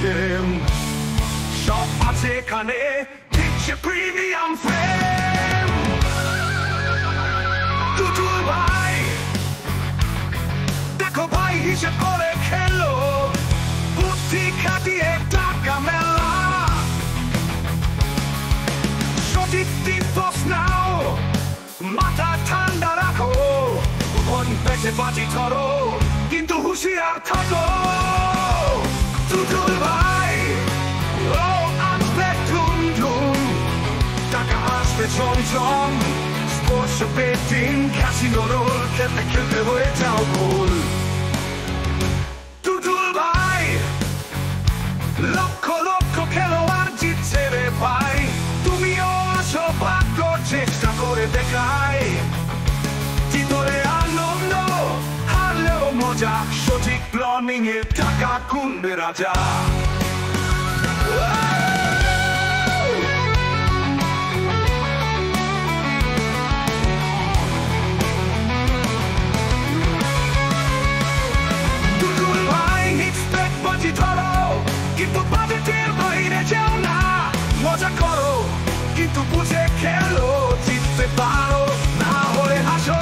System সব আছে এখানে, দিচ্ছে প্রিমিয়াম ফ্রেম। টুটুল ভাই দেখো ভাই হিসেব করে খেলো, বুদ্ধি খাটিয়ে টাকা মেলা। সঠিক টিপস নাও, মাথা ঠান্ডা রাখো, মন বেঁচে বাজি ধরো, কিন্তু হুঁশিয়ার থাকো। টুটুল ভাই ও আসবে ধুমধুম, টাকা আসবে ঝমঝম, স্পোর্টস বেটিং ক্যাসিনো রোল, খেলতে খেলতে হয়ে যাও গোল। টুটুল ভাই লক্ষ লক্ষ খেলোয়াড় জিতছে রে ভাই, তুমিও আসো ভাগ্য চেষ্টা করে দেখাই। জিতলে আনন্দ, হারলেও মজা, সঠিক প্ল্যানিং এ টাকা গুনবে রাজা। টুটুল ভাই হিটস্টেক বাজি ধরো, কিন্তু বাজেটের বাইরে যেও না, মজা করো কিন্তু বুঝে খেলো, জিততে পারো না হলে হাসো।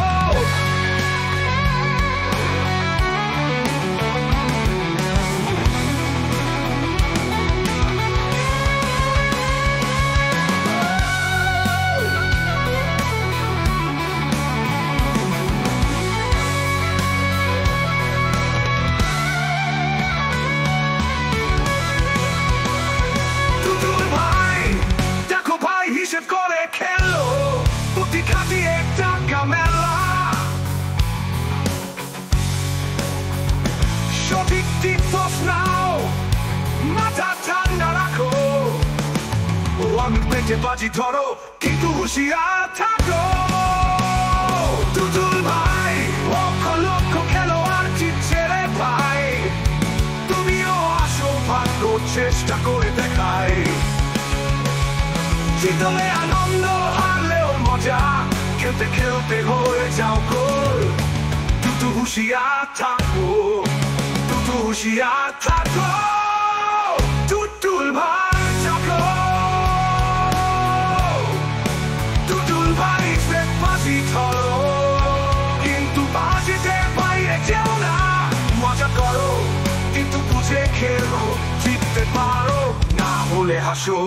হিসেব করে খেলো, বুদ্ধি খাটিয়ে টাকা মেলা। সঠিক টিপস নাও, মাথা ঠান্ডা রাখো, আমি পেটে বাজি ধরো, কিন্তু হুঁশিয়ার থাকো। টুটুল ভাই লক্ষ লক্ষ খেলোয়াড় জিতছে রে ভাই, তুমিও আসো ভাগ্য চেষ্টা করে দেখাই। জিতলে আনন্দ, হারলেও মজা, খেলতে খেলতে হয়ে যাও গোল। টুটু হুঁশিয়ার থাকো, টুটু হুঁশিয়ার থাকো, টুটুল ভাই থাকো। টুটুল ভাই বাজি ধরো, কিন্তু বাজেটের বাইরে যেও না, মজা করো কিন্তু বুঝে খেলো, জিততে পারো না হলে হাসো।